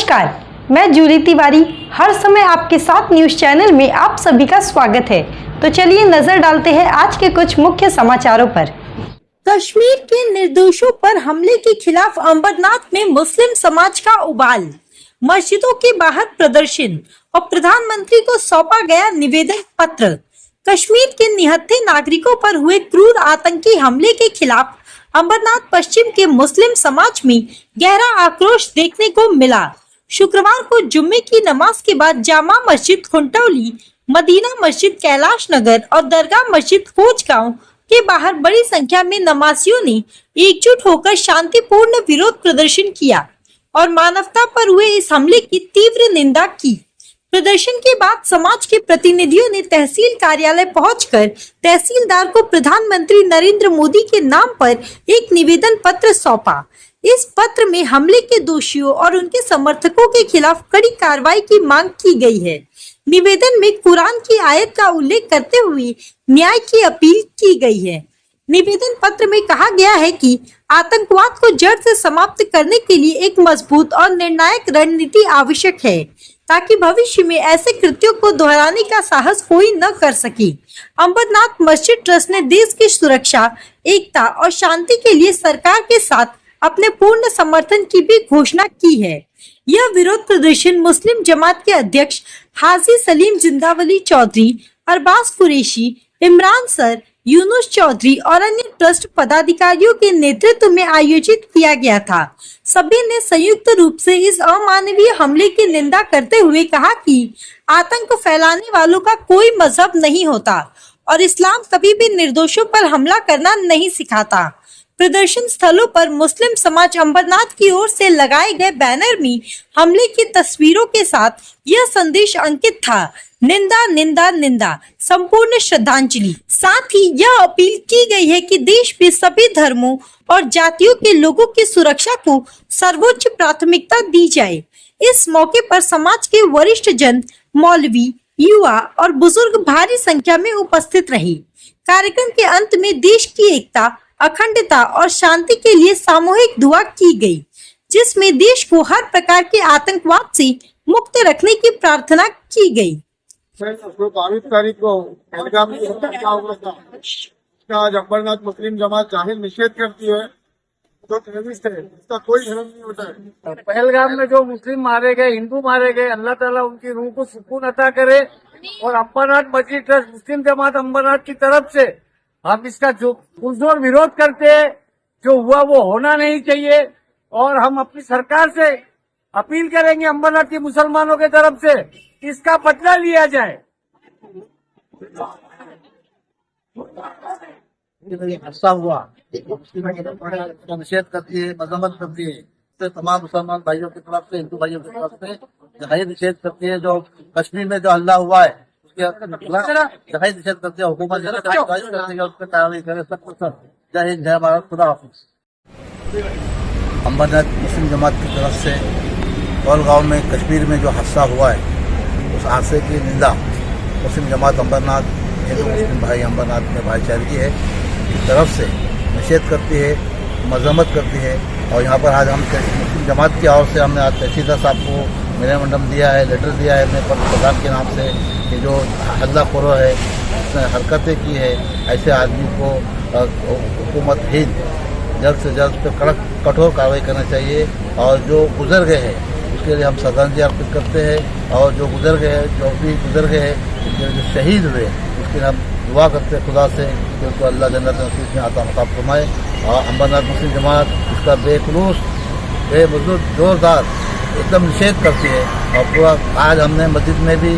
नमस्कार, मैं जूली तिवारी हर समय आपके साथ न्यूज चैनल में आप सभी का स्वागत है। तो चलिए नजर डालते हैं आज के कुछ मुख्य समाचारों पर। कश्मीर के निर्दोषों पर हमले के खिलाफ अंबरनाथ में मुस्लिम समाज का उबाल, मस्जिदों के बाहर प्रदर्शन और प्रधानमंत्री को सौंपा गया निवेदन पत्र। कश्मीर के निहत्थे नागरिकों पर हुए क्रूर आतंकी हमले के खिलाफ अंबरनाथ पश्चिम के मुस्लिम समाज में गहरा आक्रोश देखने को मिला। शुक्रवार को जुम्मे की नमाज के बाद जामा मस्जिद खुंटौली, मदीना मस्जिद कैलाश नगर और दरगाह मस्जिद खोजगांव के बाहर बड़ी संख्या में नमाजियों ने एकजुट होकर शांतिपूर्ण विरोध प्रदर्शन किया और मानवता पर हुए इस हमले की तीव्र निंदा की। प्रदर्शन के बाद समाज के प्रतिनिधियों ने तहसील कार्यालय पहुंचकर तहसीलदार को प्रधानमंत्री नरेंद्र मोदी के नाम पर एक निवेदन पत्र सौंपा। इस पत्र में हमले के दोषियों और उनके समर्थकों के खिलाफ कड़ी कार्रवाई की मांग की गई है। निवेदन में कुरान की आयत का उल्लेख करते हुए न्याय की अपील की गई है। निवेदन पत्र में कहा गया है कि आतंकवाद को जड़ से समाप्त करने के लिए एक मजबूत और निर्णायक रणनीति आवश्यक है, ताकि भविष्य में ऐसे कृत्यों को दोहराने का साहस कोई न कर सके। अंबरनाथ मस्जिद ट्रस्ट ने देश की सुरक्षा, एकता और शांति के लिए सरकार के साथ अपने पूर्ण समर्थन की भी घोषणा की है। यह विरोध प्रदर्शन मुस्लिम जमात के अध्यक्ष हाजी सलीम जिंदावली चौधरी, अरबाज कुरैशी, इमरान सर, यूनुस चौधरी और अन्य ट्रस्ट पदाधिकारियों के नेतृत्व में आयोजित किया गया था। सभी ने संयुक्त रूप से इस अमानवीय हमले की निंदा करते हुए कहा कि आतंक फैलाने वालों का कोई मजहब नहीं होता और इस्लाम कभी भी निर्दोषों पर हमला करना नहीं सिखाता। प्रदर्शन स्थलों पर मुस्लिम समाज अंबरनाथ की ओर से लगाए गए बैनर में हमले की तस्वीरों के साथ यह संदेश अंकित था: निंदा निंदा निंदा, संपूर्ण श्रद्धांजलि। साथ ही यह अपील की गई है कि देश में सभी धर्मों और जातियों के लोगों की सुरक्षा को सर्वोच्च प्राथमिकता दी जाए। इस मौके पर समाज के वरिष्ठ जन, मौलवी, युवा और बुजुर्ग भारी संख्या में उपस्थित रहे। कार्यक्रम के अंत में देश की एकता, अखंडता और शांति के लिए सामूहिक दुआ की गई, जिसमें देश को हर प्रकार के आतंकवाद से मुक्त रखने की प्रार्थना की गई। 22 तारीख को पहलगाम में हुआ था, इसका आज अंबरनाथ मुस्लिम जमात जाहिर निषेध करती है। जो टेररिस्ट है इसका कोई धर्म नहीं होता है। पहलगाम में जो मुस्लिम मारे गए, हिंदू मारे गए, अल्लाह ताला उनकी रूह को सुकून अता करे। और अंबरनाथ मस्जिद ट्रस्ट मुस्लिम जमात अंबरनाथ की तरफ से हम इसका जो पुरजोर विरोध करते हैं, जो हुआ वो होना नहीं चाहिए। और हम अपनी सरकार से अपील करेंगे अंबरनाथ के मुसलमानों के तरफ से, इसका बदला लिया जाए। हादसा हुआ निषेध करती है, मजम्मत करती है। तो तमाम मुसलमान भाइयों की तरफ से, हिंदू भाइयों की तरफ से जाहिर निषेध करती है। जो कश्मीर में जो हल्ला हुआ है उसके जाहिर निषेध करती है। हुकूमत करती है, उस पर कार्रवाई करे सब। जय हिंद, जय भारत, खुदा हाफिज। अंबरनाथ मुस्लिम जमात की तरफ से कोलगांव में कश्मीर में जो हादसा हुआ है, उस हादसे की निंदा मुस्लिम जमात अंबरनाथ, हिंदू मुस्लिम भाई अंबरनाथ में भाईचारगी है की तरफ से निषेध करती है, मजम्मत करती है। और यहाँ पर आज हम मुस्लिम जमात की ओर से हमने आज तहसीलदार साहब को मेमोरेंडम दिया है, लेटर दिया है अपने प्रधान के नाम से कि जो हल्लाखोरों है, उसने हरकतें की है, ऐसे आदमी को हुकूमत हिंद जल्द से जल्द पर कड़क कठोर कार्रवाई करना चाहिए। और जो गुजर गए हैं उसके लिए हम श्रद्धांजलि अर्पित करते हैं। और जो गुजर गए, जो भी गुजर गए हैं, उसके लिए जो शहीद हुए उसके लिए हम दुआ करते हैं खुदा से कि उसको अल्लाह जन्नत नसीब में आता मकाम फरमाए। और अंबरनाथ मुस्लिम जमात इसका बेखुलूस, बेबुजुर्ग, जोरदार एकदम निषेध करती है। और पूरा आज हमने मस्जिद में भी,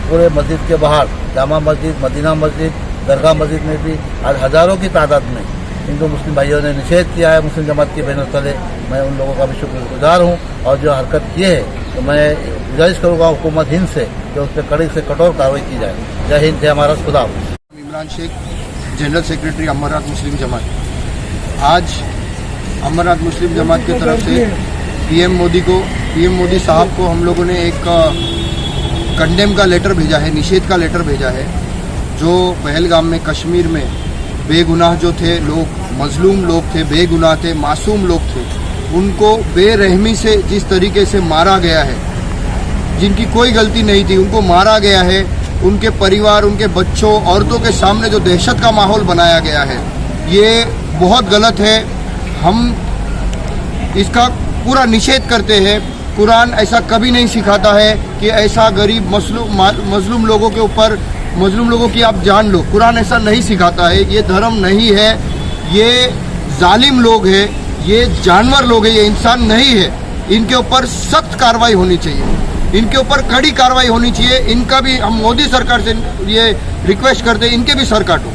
पूरे मस्जिद के बाहर जामा मस्जिद, मदीना मस्जिद, दरगाह मस्जिद में भी आज हज़ारों की तादाद में हिंदू मुस्लिम भाइयों ने निषेध किया है मुस्लिम जमात के बैनर तले। मैं उन लोगों का भी शुक्रगुजार हूँ। और जो हरकत की है तो मैं गुजारिश करूँगा हुकूमत हिंद से कि उस पर कड़ी से कठोर कार्रवाई की जाए। जय हिंद, जय भारत, खुदा हाफिज। इमरान शेख, जनरल सेक्रेटरी अंबरनाथ मुस्लिम जमात। आज अंबरनाथ मुस्लिम जमात की तरफ से पीएम मोदी साहब को हम लोगों ने एक कंडेम का लेटर भेजा है, निषेध का लेटर भेजा है। जो पहलगाम में कश्मीर में बेगुनाह जो थे लोग, मजलूम लोग थे, बेगुनाह थे, मासूम लोग थे, उनको बेरहमी से जिस तरीके से मारा गया है, जिनकी कोई गलती नहीं थी उनको मारा गया है, उनके परिवार, उनके बच्चों, औरतों के सामने जो दहशत का माहौल बनाया गया है, ये बहुत गलत है। हम इसका पूरा निषेध करते हैं। कुरान ऐसा कभी नहीं सिखाता है कि ऐसा गरीब मजलूम लोगों के ऊपर, मजलूम लोगों की आप जान लो। कुरान ऐसा नहीं सिखाता है। ये धर्म नहीं है, ये जालिम लोग हैं, ये जानवर लोग हैं, ये इंसान नहीं है। इनके ऊपर सख्त कार्रवाई होनी चाहिए, इनके ऊपर कड़ी कार्रवाई होनी चाहिए। इनका भी हम मोदी सरकार से ये रिक्वेस्ट करते हैं, इनके भी सर काटो।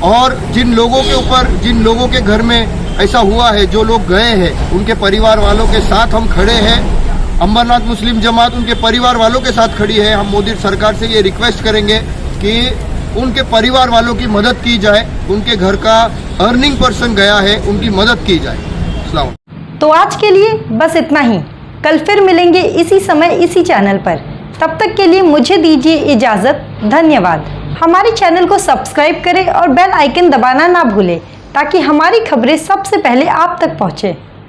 और जिन लोगों के ऊपर, जिन लोगों के घर में ऐसा हुआ है, जो लोग गए हैं, उनके परिवार वालों के साथ हम खड़े हैं। अमरनाथ मुस्लिम जमात उनके परिवार वालों के साथ खड़ी है। हम मोदी सरकार से ये रिक्वेस्ट करेंगे कि उनके परिवार वालों की मदद की जाए। उनके घर का अर्निंग पर्सन गया है, उनकी मदद की जाए। अस्सलाम। तो आज के लिए बस इतना ही। कल फिर मिलेंगे इसी समय इसी चैनल पर। तब तक के लिए मुझे दीजिए इजाज़त। धन्यवाद। हमारे चैनल को सब्सक्राइब करें और बेल आइकन दबाना ना भूलें ताकि हमारी खबरें सबसे पहले आप तक पहुँचे।